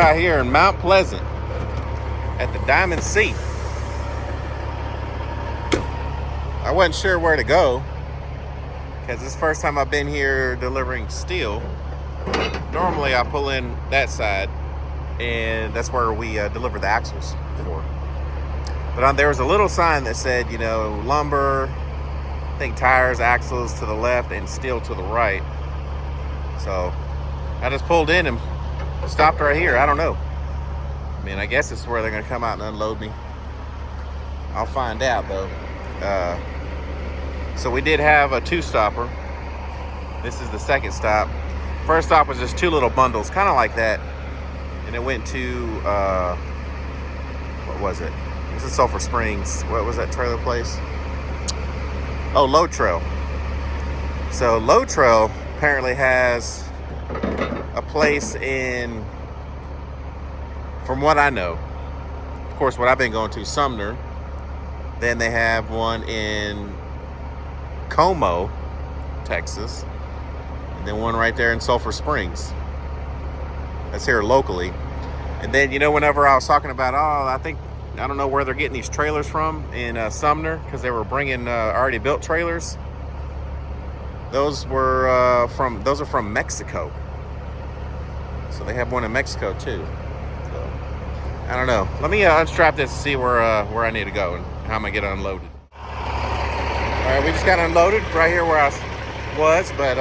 out here in Mount Pleasant at the Diamond Sea. I wasn't sure where to go because this is the first time I've been here delivering steel. Normally I pull in that side and that's where we deliver the axles for. But there was a little sign that said, you know, lumber, I think tires, axles to the left and steel to the right. So I just pulled in and stopped right here. I don't know. I mean, I guess this is where they're going to come out and unload me. I'll find out though. So we did have a two-stopper. This is the second stop. First stop was just two little bundles, kind of like that. And it went to, what was it? This is Sulphur Springs. What was that trailer place? Oh, Load Trail. So Load Trail apparently has a place in, from what I know, of course, what I've been going to, Sumner. Then they have one in Como, Texas. And then one right there in Sulphur Springs. That's here locally. And then, you know, whenever I was talking about, I don't know where they're getting these trailers from in Sumner, because they were bringing already built trailers. Those are from Mexico. So they have one in Mexico too. So I don't know. Let me unstrap this and see where I need to go and how I'm gonna get unloaded. All right, we just got unloaded right here where I was, but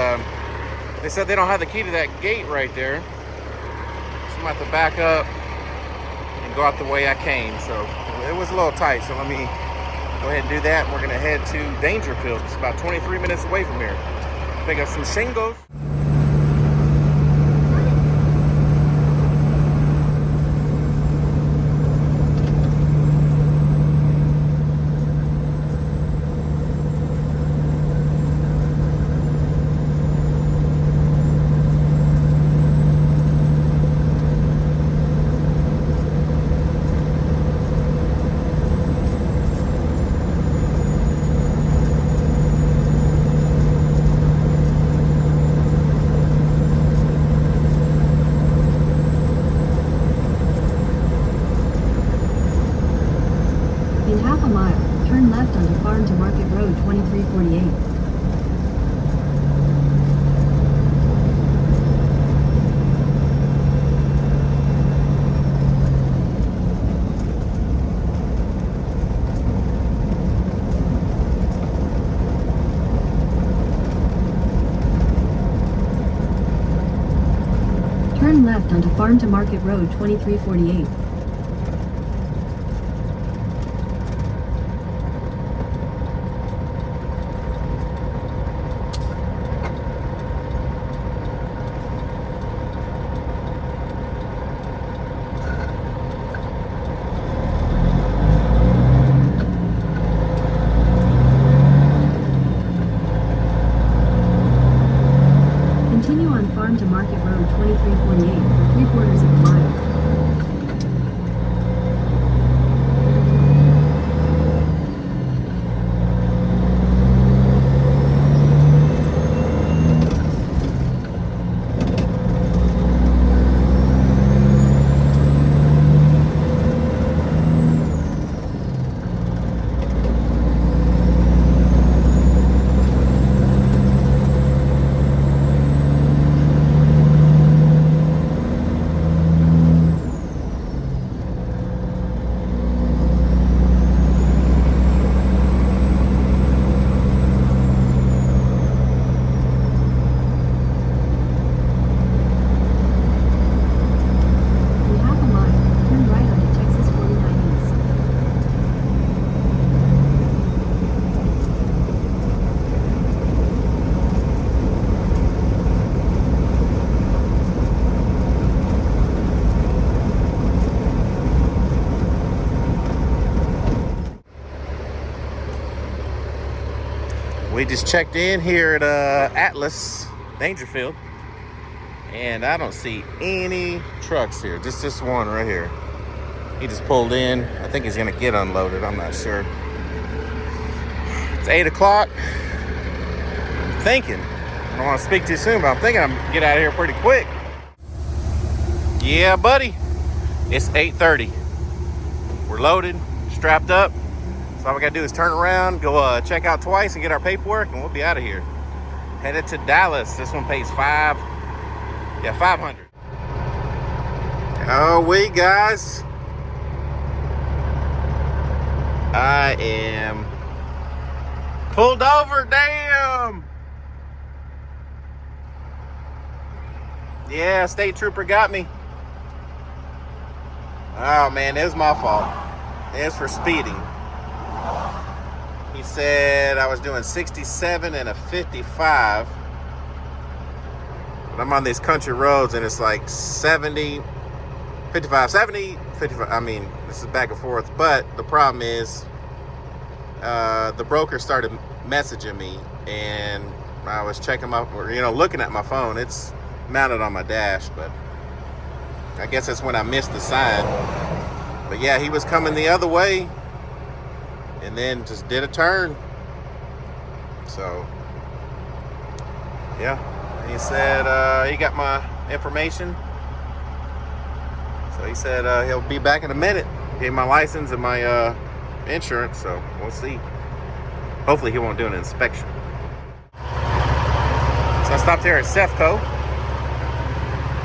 they said they don't have the key to that gate right there. So I'm gonna have to back up and go out the way I came. So it was a little tight. So let me go ahead and do that. We're gonna head to Dangerfield. It's about 23 minutes away from here. Pick up some shingles. Turn left onto Farm to Market Road 2348. Turn left onto Farm to Market Road 2348. Continue on Farm to Market Road 2348 for 3/4 of a mile. We just checked in here at Atlas, Dangerfield, and I don't see any trucks here. Just this one right here. He just pulled in. I think he's gonna get unloaded. I'm not sure. It's 8 o'clock. I'm thinking, I don't want to speak too soon, but I'm thinking I'm gonna get out of here pretty quick. Yeah, buddy. It's 8:30. We're loaded, strapped up. So all we gotta do is turn around, go check out twice and get our paperwork, and we'll be out of here. Headed to Dallas. This one pays $500. Oh, wait, guys. I am pulled over, damn. Yeah, state trooper got me. Oh man, it was my fault. It's for speeding. He said I was doing 67 and a 55. But I'm on these country roads and it's like 70, 55, 70, 55. I mean, this is back and forth. But the problem is the broker started messaging me and I was checking my, looking at my phone. It's mounted on my dash, but I guess that's when I missed the sign. But yeah, he was coming the other way and then just did a turn. So yeah, he said he got my information. So he said he'll be back in a minute. Gave my license and my insurance, so we'll see. Hopefully he won't do an inspection. So I stopped here at Sefco.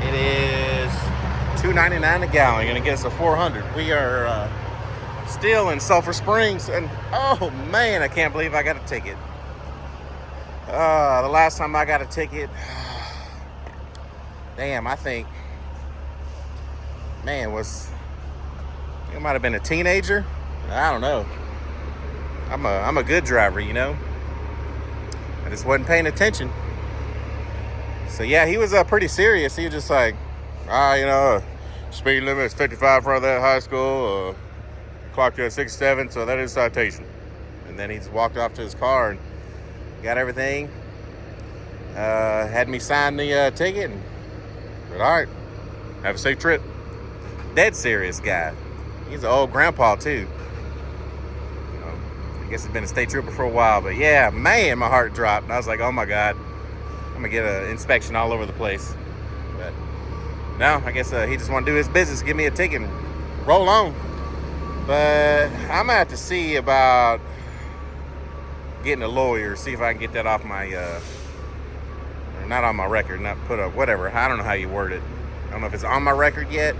It is $2.99 a gallon. Gonna get us a 400. We are still in Sulphur Springs, and oh man, I can't believe I got a ticket. The last time I got a ticket, damn, I think, man, it might have been a teenager. I don't know. I'm a good driver, I just wasn't paying attention. So yeah, he was pretty serious. He was just like, speed limit is 55 in front of that high school. Clocked you at 67, so that is citation. And then he just walked off to his car and got everything. Had me sign the ticket. And said, all right, have a safe trip. Dead serious guy. He's an old grandpa too. I guess he's been a state trooper for a while. But yeah, man, my heart dropped. And I was like, oh my God. I'm gonna get an inspection all over the place. But no, I guess he just want to do his business, give me a ticket and roll on. But I'm gonna have to see about getting a lawyer, see if I can get that off my or not on my record, not put up, whatever. I don't know how you word it. I don't know if it's on my record yet,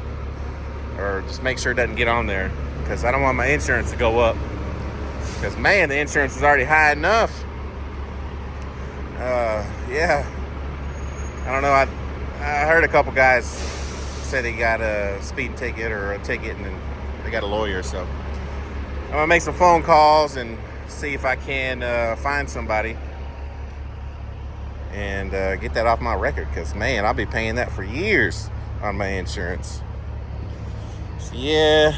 or just make sure it doesn't get on there, because I don't want my insurance to go up. Because man, the insurance is already high enough. Yeah, I don't know. I heard a couple guys say they got a speeding ticket or a ticket, and then they got a lawyer. So I'm gonna make some phone calls and see if I can find somebody and get that off my record. Because man, I'll be paying that for years on my insurance. So yeah,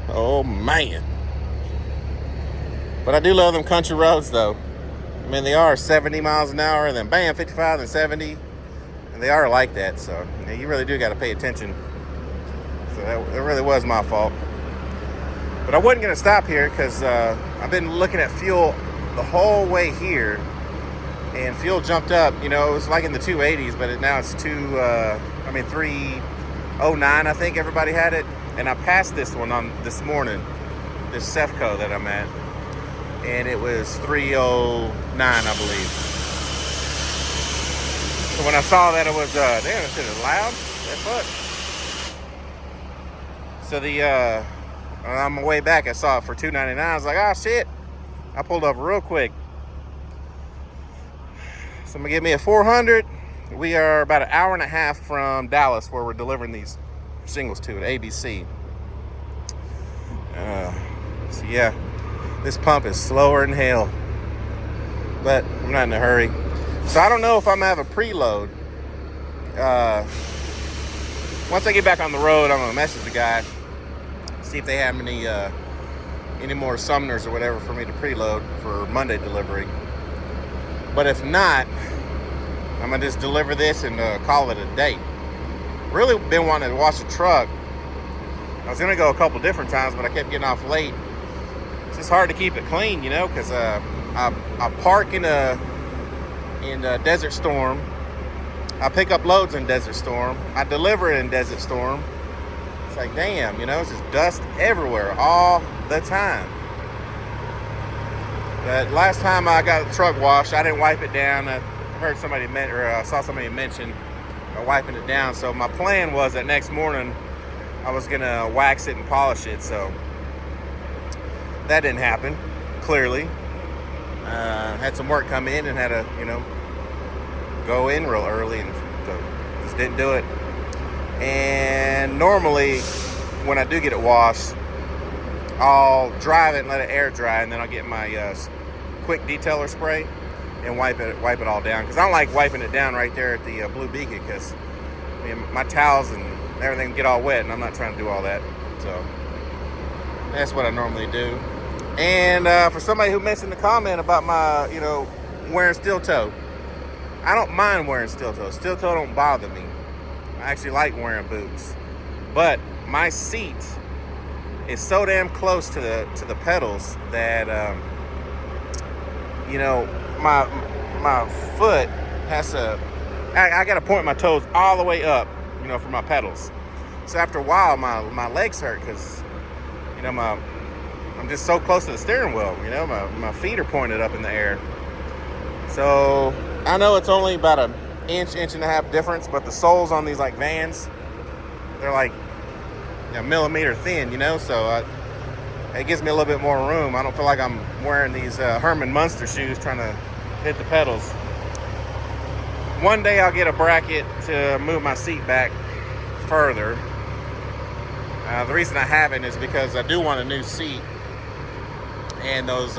oh man. But I do love them country roads though. I mean, they are 70 miles an hour, and then bam, 55 and 70. And they are like that, so you really do got to pay attention. So that really was my fault. But I wasn't going to stop here because I've been looking at fuel the whole way here. And fuel jumped up, it was like in the 280s, but now it's 309, I think everybody had it. And I passed this one on this morning, this Sefco that I'm at. And it was 309, I believe. So when I saw that it was, damn, it's loud. That fuck. So on my way back, I saw it for $2.99. I was like, oh shit. I pulled over real quick. So I'm gonna get me a 400. We are about an hour and a half from Dallas, where we're delivering these shingles to at ABC. So yeah. This pump is slower than hell, but I'm not in a hurry. So I don't know if I'm gonna have a preload. Once I get back on the road, I'm gonna message the guy, see if they have any more Sumners or whatever for me to preload for Monday delivery. But if not, I'm gonna just deliver this and call it a day. Really been wanting to wash the truck. I was gonna go a couple different times, but I kept getting off late. It's just hard to keep it clean, because I park in a Desert Storm. I pick up loads in Desert Storm. I deliver it in Desert Storm. It's like, damn, you know, it's just dust everywhere all the time. But last time I got the truck washed, I didn't wipe it down. I heard somebody saw somebody mention wiping it down. So my plan was that next morning I was gonna wax it and polish it. So that didn't happen. Clearly, had some work come in and had to, you know, go in real early, and so just didn't do it. And normally, when I do get it washed, I'll drive it and let it air dry, and then I'll get my quick detailer spray and wipe it all down. Because I don't like wiping it down right there at the Blue Beacon, because I mean, my towels and everything get all wet, and I'm not trying to do all that. So that's what I normally do. And for somebody who mentioned the comment about my, you know, wearing steel toe, I don't mind wearing steel toe. Steel toe don't bother me. I actually like wearing boots, but my seat is so damn close to the pedals that you know, my foot has to. I got to point my toes all the way up, you know, for my pedals. So after a while, my legs hurt because, you know, I'm just so close to the steering wheel. You know, my feet are pointed up in the air. So I know it's only about an inch and a half difference, but the soles on these like Vans, they're like, you know, millimeter thin, you know, so it gives me a little bit more room. I don't feel like I'm wearing these Herman Munster shoes trying to hit the pedals. One day I'll get a bracket to move my seat back further. The reason I haven't is because I do want a new seat, and those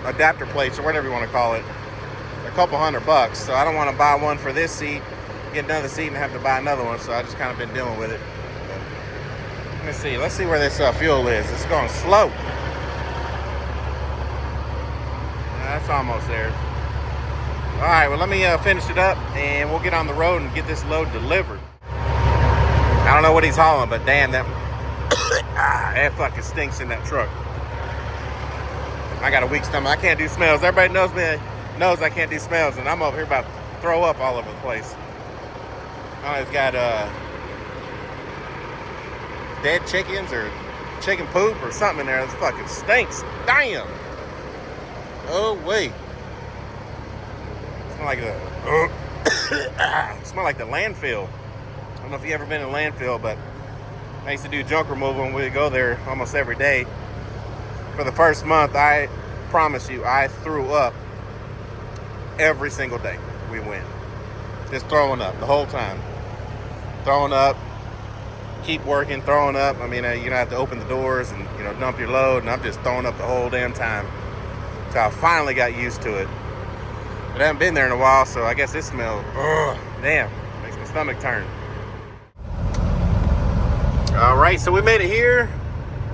adapter plates, or whatever you want to call it, a couple $100, so I don't want to buy one for this seat, get another seat, and have to buy another one. So I just kind of been dealing with it. But let's see where this fuel is. It's going slow. That's almost there. All right, well, let me finish it up, and we'll get on the road and get this load delivered. I don't know what he's hauling, but damn, that that fucking stinks in that truck. I got a weak stomach. I can't do smells. Everybody knows I can't do smells, and I'm over here about to throw up all over the place. Oh, it's got dead chickens or chicken poop or something in there. This fucking stinks. Damn. Oh wait. Smell like smell like the landfill. I don't know if you ever been in a landfill, but I used to do junk removal, and we'd go there almost every day. For the first month, I promise you, I threw up every single day we went. Just throwing up the whole time. Throwing up, keep working, throwing up. I mean, you don't have to open the doors and, you know, dump your load, and I'm just throwing up the whole damn time. So I finally got used to it. But I haven't been there in a while, so I guess this smell, damn, makes my stomach turn. All right, so we made it here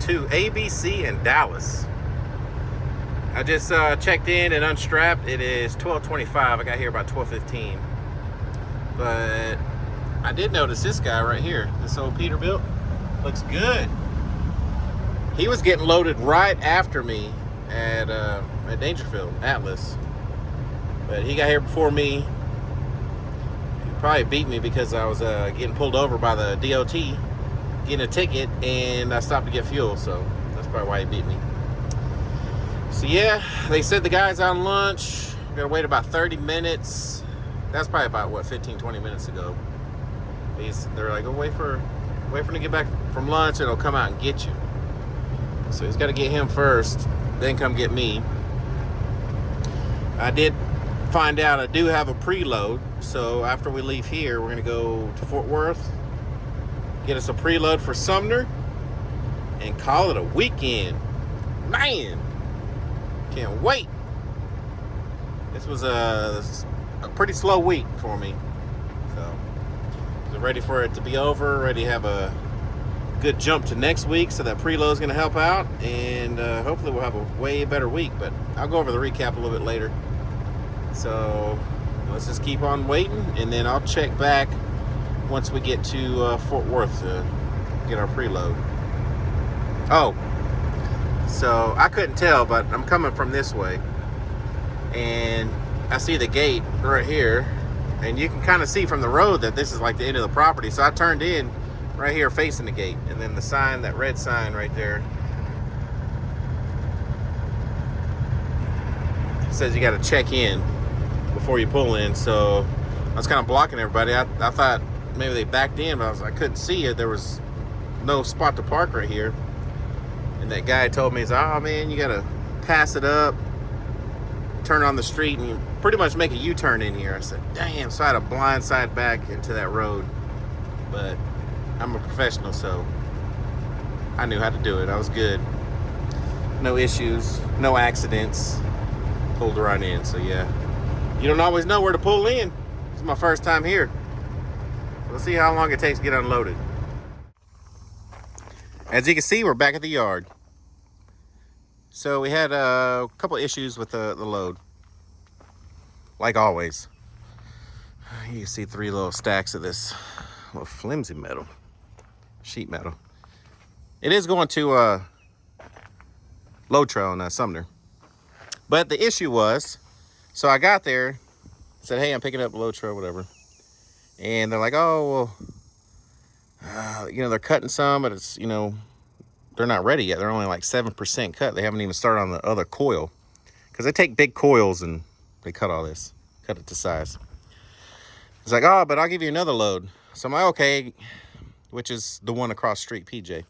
to ABC in Dallas. I just checked in and unstrapped. It is 12:25. I got here about 12:15. But I did notice this guy right here, this old Peterbilt, looks good. He was getting loaded right after me at Dangerfield, Atlas. But he got here before me. He probably beat me because I was getting pulled over by the DOT, getting a ticket, and I stopped to get fuel, so that's probably why he beat me. So yeah, they said the guy's on lunch. Gotta wait about 30 minutes. That's probably about, what, 15-20 minutes ago. They're like, oh, wait for him to get back from lunch, and it'll come out and get you. So he's got to get him first, then come get me. I did find out I do have a preload, so after we leave here, we're gonna go to Fort Worth, get us a preload for Sumner, and call it a weekend. Man, can't wait. This was a pretty slow week for me, so ready for it to be over, ready to have a good jump to next week, so that preload is going to help out, and hopefully we'll have a way better week. But I'll go over the recap a little bit later. So let's just keep on waiting, and then I'll check back once we get to Fort Worth to get our preload. Oh, so I couldn't tell, but I'm coming from this way, and I see the gate right here, and you can kind of see from the road that this is like the end of the property. So I turned in right here facing the gate. And then the sign, that red sign right there, says you got to check in before you pull in. So I was kind of blocking everybody. I thought maybe they backed in, but I couldn't see it. There was no spot to park right here. And that guy told me, he's like, oh man, you got to pass it up, turn on the street, and you pretty much make a U-turn in here. I said, damn. So I had a blind side back into that road. But I'm a professional, so I knew how to do it. I was good. No issues, no accidents. Pulled right in, so yeah. You don't always know where to pull in. This is my first time here. We'll see how long it takes to get unloaded. As you can see, we're back at the yard. So we had a couple issues with the load. Like always. You can see 3 little stacks of this little flimsy metal. Sheet metal. It is going to load trail in Sumner. But the issue was, so I got there, said, hey, I'm picking up a load trail, whatever. And they're like, oh, well, you know, they're cutting some, but it's, you know, they're not ready yet. They're only like 7% cut. They haven't even started on the other coil. Because they take big coils and they cut all this, cut it to size. It's like, oh, but I'll give you another load. So I'm like, okay, which is the one across the street, PJ.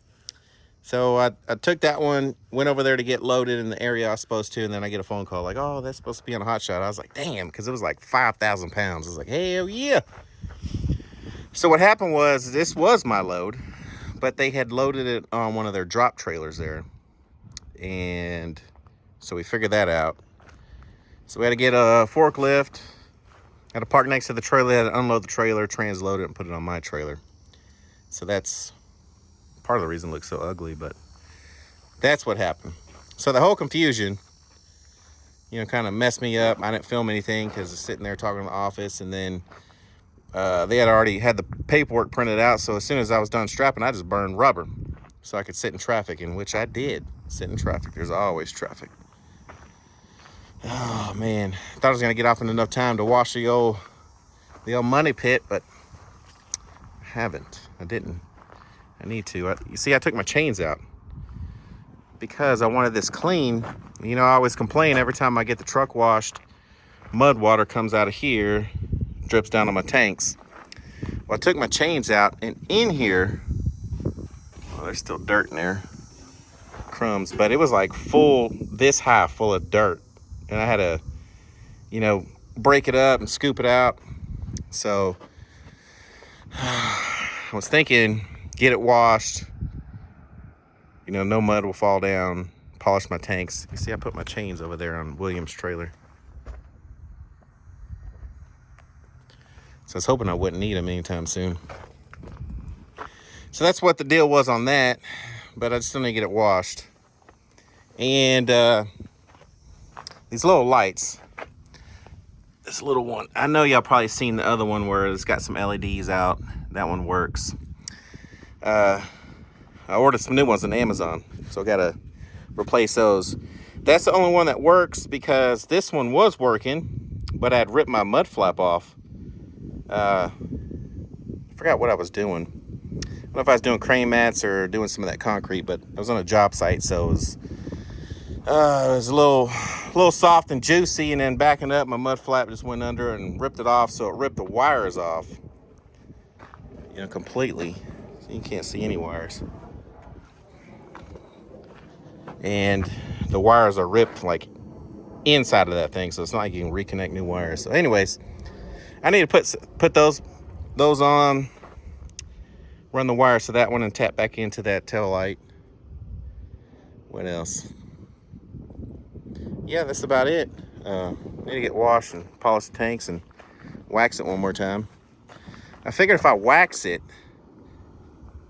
So I took that one, went over there to get loaded in the area I was supposed to, and then I get a phone call like, oh, that's supposed to be on a hot shot. I was like, damn, because it was like 5,000 pounds. I was like, hell yeah. So what happened was, this was my load, but they had loaded it on one of their drop trailers there. And so we figured that out. So we had to get a forklift, had to park next to the trailer, had to unload the trailer, transload it, and put it on my trailer. So that's part of the reason it looks so ugly, but that's what happened. So the whole confusion, you know, kind of messed me up. I didn't film anything because I was sitting there talking in the office, and then they had already had the paperwork printed out. So as soon as I was done strapping, I just burned rubber so I could sit in traffic, in which I did sit in traffic. There's always traffic. Oh man, I thought I was gonna get off in enough time to wash the old money pit, but I haven't. I didn't. I need to. You see, I took my chains out because I wanted this clean. You know, I always complain every time I get the truck washed, mud water comes out of here, drips down on my tanks. Well, I took my chains out, and in here, well, there's still dirt in there, crumbs, but it was like full, this high, full of dirt. And I had to, you know, break it up and scoop it out. So I was thinking, get it washed, you know, no mud will fall down, polish my tanks. You see, I put my chains over there on William's trailer. So I was hoping I wouldn't need them anytime soon. So that's what the deal was on that, but I still need to get it washed. And these little lights, this little one, I know y'all probably seen the other one where it's got some LEDs out. That one works. I ordered some new ones on Amazon, so I gotta replace those. That's the only one that works because this one was working, but I had ripped my mud flap off. I forgot what I was doing. I don't know if I was doing crane mats or doing some of that concrete, but I was on a job site, so it was a little soft and juicy, and then backing up, my mud flap just went under and ripped it off, so it ripped the wires off, you know, completely. So you can't see any wires. And the wires are ripped like inside of that thing, so it's not like you can reconnect new wires. So anyways, I need to put those on, run the wires to that one, and tap back into that tail light. What else? Yeah, that's about it. Need to get washed and polish the tanks and wax it one more time. I figured if I wax it,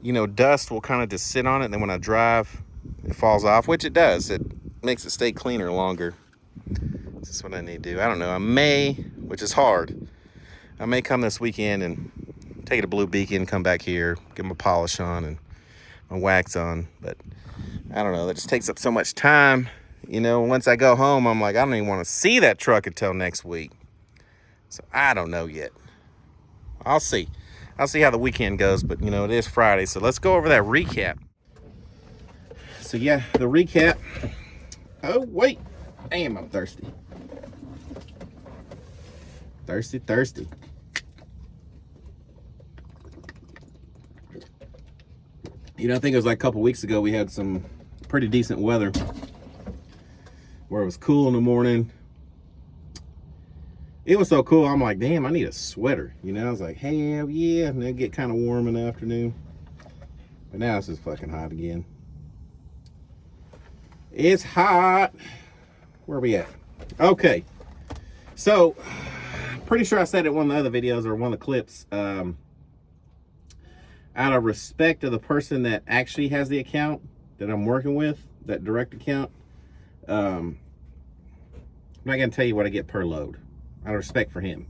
you know, dust will kind of just sit on it, and then when I drive, it falls off, which it does. It makes it stay cleaner longer. This is what I need to do. I don't know. I may, which is hard, I may come this weekend and take it to Blue Beacon, come back here, give them a polish on and a wax on. But I don't know. That just takes up so much time. You know, once I go home, I'm like, I don't even want to see that truck until next week. So I don't know yet. I'll see. I'll see how the weekend goes, but you know, it is Friday, so let's go over that recap. So yeah, the recap. Oh wait, damn, I'm thirsty. Thirsty. You know, I think it was like a couple weeks ago we had some pretty decent weather where it was cool in the morning. It was so cool, I'm like, damn, I need a sweater. You know, I was like, hell yeah, and then get kind of warm in the afternoon. But now it's just fucking hot again. It's hot. Where are we at? Okay. So, pretty sure I said it in one of the other videos or one of the clips. Out of respect of the person that actually has the account that I'm working with, that direct account, I'm not going to tell you what I get per load. Out of respect for him.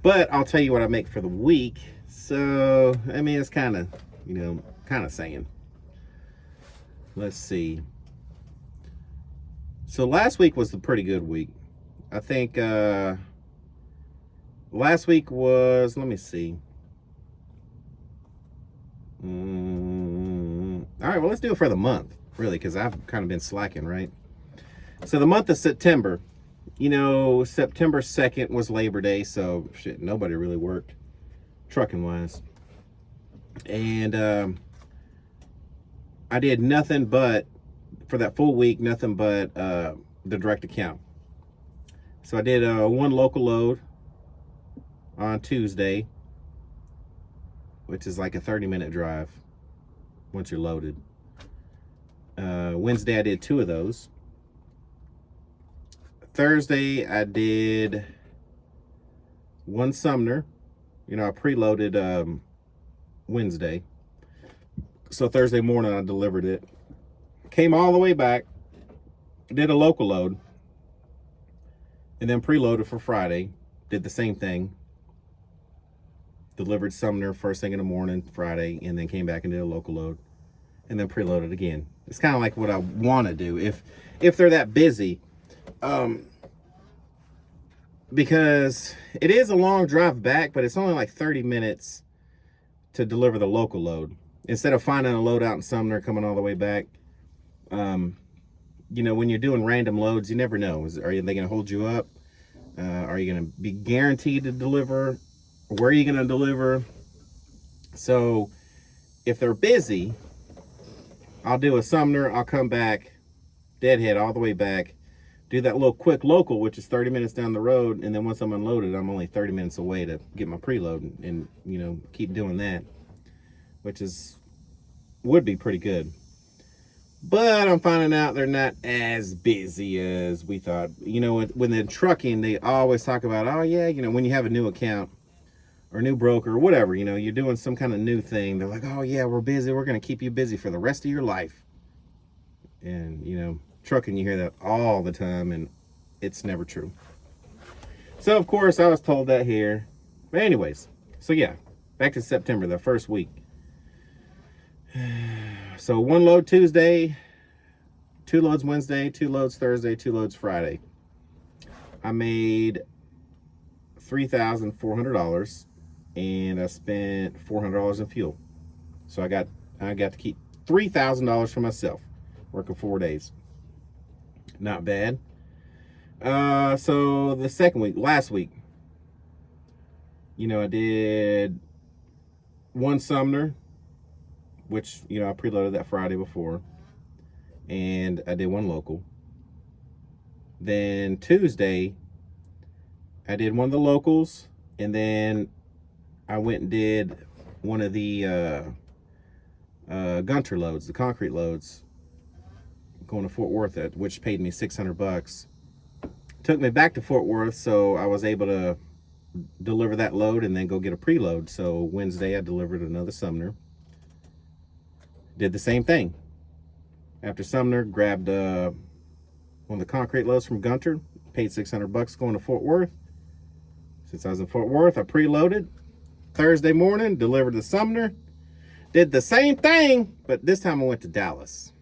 But I'll tell you what I make for the week. So, I mean, it's kind of, you know, kind of saying. Let's see. So last week was a pretty good week. I think last week was, let me see. All right, well, let's do it for the month, really, because I've kind of been slacking, right? So the month of September, you know, September 2nd was Labor Day, so shit, nobody really worked, trucking-wise. And I did nothing but, for that full week, nothing but the direct account. So I did one local load on Tuesday, which is like a 30-minute drive once you're loaded. Wednesday I did 2 of those. Thursday I did 1 Sumner. You know, I preloaded Wednesday. So Thursday morning I delivered it. Came all the way back, did a local load, and then preloaded for Friday. Did the same thing. Delivered Sumner first thing in the morning Friday, and then came back and did a local load, and then preloaded again. It's kind of like what I want to do if they're that busy, because it is a long drive back, but it's only like 30 minutes to deliver the local load instead of finding a load out in Sumner coming all the way back. You know, when you're doing random loads, you never know. Are they going to hold you up? Are you going to be guaranteed to deliver? Where are you going to deliver? So if they're busy, I'll do a Sumner. I'll come back, deadhead all the way back, do that little quick local, which is 30 minutes down the road. And then once I'm unloaded, I'm only 30 minutes away to get my preload and, you know, keep doing that, which would be pretty good. But I'm finding out they're not as busy as we thought. You know, when they're trucking, they always talk about, oh yeah, you know, when you have a new account or new broker or whatever, you know, you're doing some kind of new thing. They're like, oh yeah, we're busy. We're going to keep you busy for the rest of your life. And, you know, trucking, you hear that all the time, and it's never true. So, of course, I was told that here. But anyways, so yeah, back to September, the first week. So 1 load Tuesday, 2 loads Wednesday, 2 loads Thursday, 2 loads Friday. I made $3,400, and I spent $400 in fuel. So I got to keep $3,000 for myself, working 4 days. Not bad. So the second week, last week, you know, I did 1 Sumner, which, you know, I preloaded that Friday before, and I did 1 local. Then Tuesday, I did 1 of the locals, and then I went and did 1 of the Gunter loads, the concrete loads, going to Fort Worth, which paid me $600. Took me back to Fort Worth, so I was able to deliver that load and then go get a preload. So Wednesday, I delivered another Sumner. Did the same thing. After Sumner, grabbed 1 of the concrete loads from Gunter, paid $600 going to Fort Worth. Since I was in Fort Worth, I preloaded. Thursday morning, delivered the Sumner. Did the same thing, but this time I went to Dallas.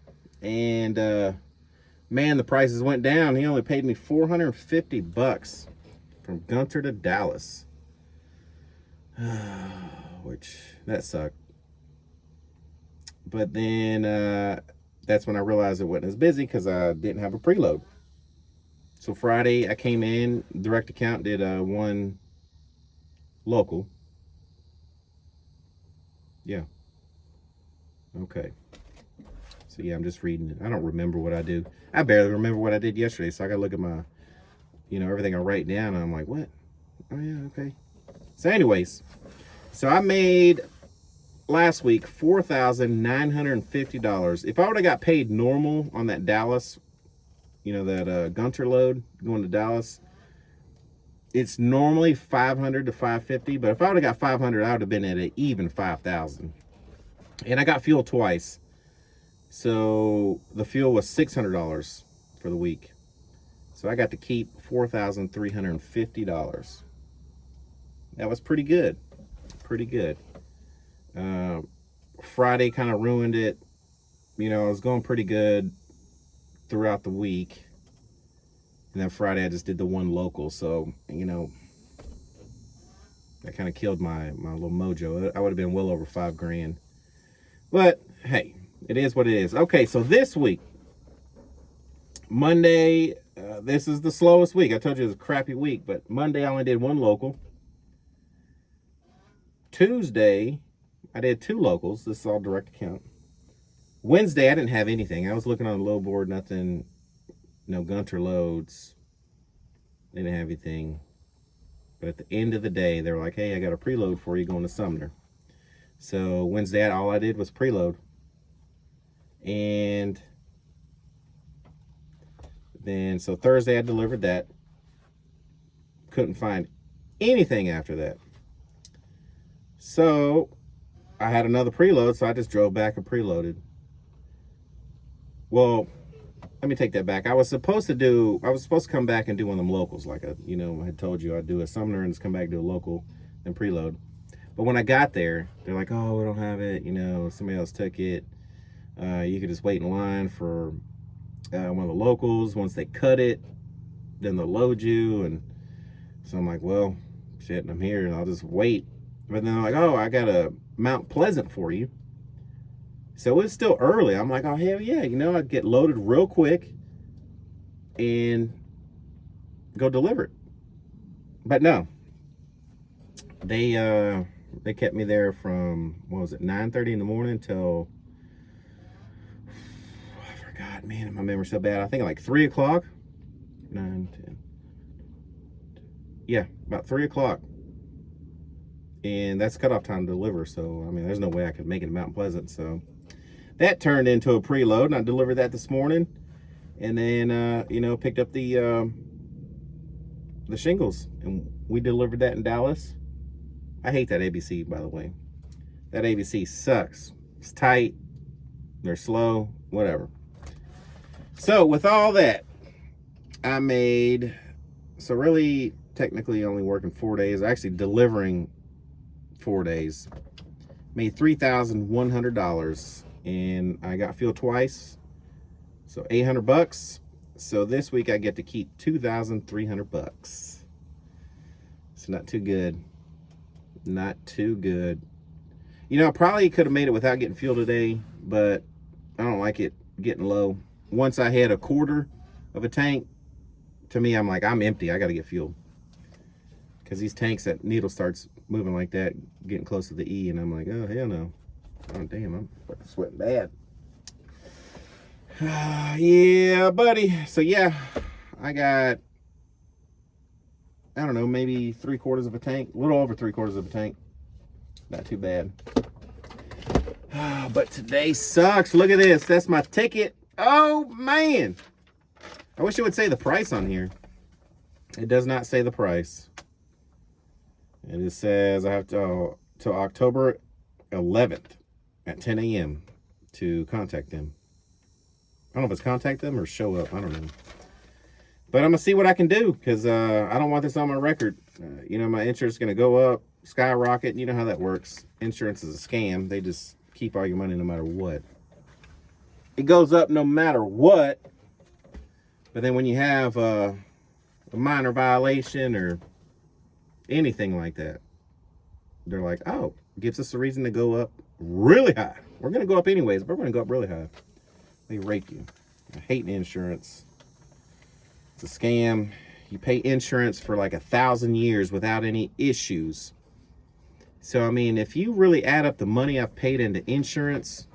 And man, the prices went down. He only paid me $450 from Gunter to Dallas. which that sucked. But then that's when I realized it wasn't as busy because I didn't have a preload. So Friday I came in, direct account, did one local. Yeah. Okay. So yeah, I'm just reading it. I don't remember what I do. I barely remember what I did yesterday. So I gotta look at my, everything I write down. And I'm like, what? Oh yeah, okay. So anyways, so I made last week $4,950. If I would have got paid normal on that Dallas, that Gunter load going to Dallas, it's normally 500 to 550. But if I would have got 500, I would have been at an even 5,000. And I got fuel twice. So the fuel was $600 for the week. So I got to keep $4,350. That was pretty good. Pretty good. Friday kind of ruined it. I was going pretty good throughout the week. And then Friday I just did the one local. So, that kind of killed my little mojo. I would have been well over $5,000. But hey, it is what it is. Okay, so this week, Monday, this is the slowest week. I told you it was a crappy week, but Monday I only did one local. Tuesday, I did two locals. This is all direct account. Wednesday, I didn't have anything. I was looking on the load board, nothing, no Gunter loads. Didn't have anything. But at the end of the day, they were like, hey, I got a preload for you going to Sumner. So Wednesday, all I did was preload. And then, so Thursday, I delivered that. Couldn't find anything after that. So I had another preload, so I just drove back and preloaded. Well, let me take that back. I was supposed to come back and do one of them locals, like I had told you I'd do a Sumner and just come back and do a local and preload. But when I got there, they're like, oh, we don't have it. Somebody else took it. You could just wait in line for one of the locals. Once they cut it, then they'll load you. And so I'm like, well, shit, I'm here and I'll just wait. But then they're like, oh, I got a Mount Pleasant for you. So it's still early. I'm like, oh, hell yeah. I'd get loaded real quick and go deliver it. But no. They kept me there from, 9:30 in the morning till, I forgot, man, my memory's so bad. I think like 3 o'clock. 9, 10. Yeah, about 3 o'clock. And that's cutoff time to deliver. So, there's no way I could make it to Mount Pleasant. So that turned into a preload, and I delivered that this morning. And then, picked up the shingles, and we delivered that in Dallas. I hate that ABC, by the way. That ABC sucks. It's tight. They're slow. Whatever. So with all that, I made, so really technically only working 4 days, actually delivering 4 days, made $3,100, and I got fuel twice, so $800. So this week I get to keep $2,300. It's not too good. Not too good. I probably could have made it without getting fuel today, but I don't like it getting low. Once I had a quarter of a tank, to me, I'm like, I'm empty. I got to get fuel. Because these tanks, that needle starts moving like that, getting close to the E, and I'm like, oh, hell no. Oh, damn, I'm fucking sweating bad. Yeah, buddy. So, yeah, I got, I don't know, maybe 3/4 of a tank. A little over 3/4 of a tank. Not too bad. But today sucks. Look at this. That's my ticket. Oh, man. I wish it would say the price on here. It does not say the price. And it says I have to till October 11th at 10 a.m. to contact them. I don't know if it's contact them or show up. I don't know. But I'm going to see what I can do, because I don't want this on my record. My insurance is going to go up, skyrocket. You know how that works. Insurance is a scam. They just keep all your money no matter what. It goes up no matter what. But then when you have a minor violation or anything like that, they're like, oh, gives us a reason to go up really high. We're going to go up anyways, but we're going to go up really high. They rape you. I hate insurance. It's a scam. You pay insurance for like 1,000 years without any issues. So, I mean, if you really add up the money I've paid into insurance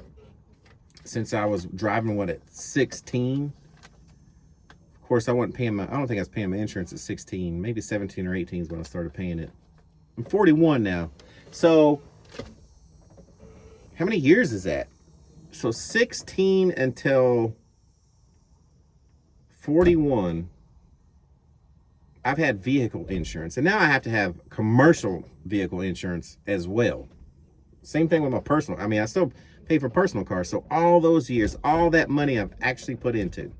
since I was driving, at 16? Of course, I don't think I was paying my insurance at 16. Maybe 17 or 18 is when I started paying it. I'm 41 now. So, how many years is that? So, 16 until 41, I've had vehicle insurance. And now I have to have commercial vehicle insurance as well. Same thing with my personal. I mean, I still pay for personal cars. So all those years, all that money I've actually put into,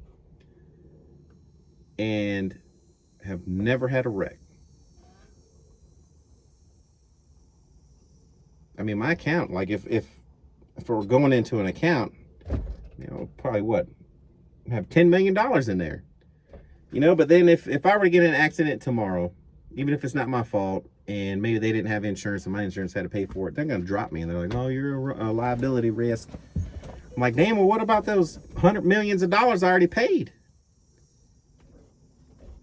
and have never had a wreck. I mean, my account, like if we're going into an account, probably have $10 million in there. But then if I were to get in an accident tomorrow, even if it's not my fault, and maybe they didn't have insurance and my insurance had to pay for it, they're going to drop me. And they're like, oh, you're a liability risk. I'm like, damn, well, what about those hundred millions of dollars I already paid?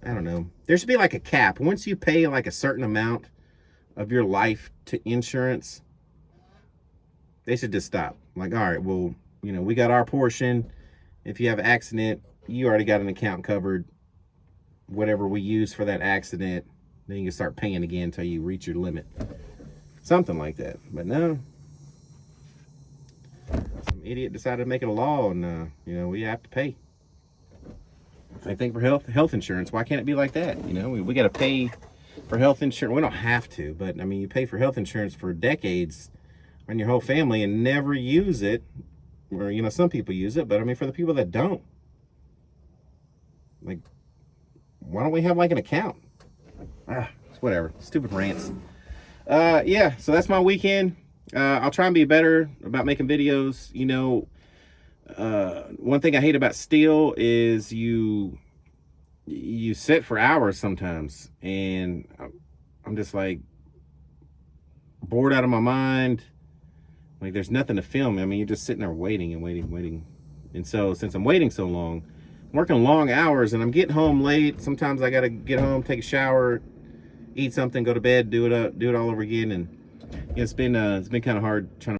I don't know. There should be like a cap. Once you pay like a certain amount of your life to insurance, they should just stop. Like, all right, well, we got our portion. If you have an accident, you already got an account covered. Whatever we use for that accident, then you can start paying again until you reach your limit. Something like that. But no. Some idiot decided to make it a law, and we have to pay. I think for health insurance, why can't it be like that? We got to pay for health insurance. We don't have to, but I mean, you pay for health insurance for decades on your whole family and never use it. Or some people use it, but I mean, for the people that don't, like, why don't we have like an account? Whatever. Stupid rants. Yeah, so that's my weekend. I'll try and be better about making videos. One thing I hate about steel is you sit for hours sometimes, and I'm just like bored out of my mind. Like, there's nothing to film. I mean, you're just sitting there waiting and waiting. And so since I'm waiting so long, I'm working long hours, and I'm getting home late. Sometimes I got to get home, take a shower, eat something, go to bed, do it all over again. And it's been kind of hard trying to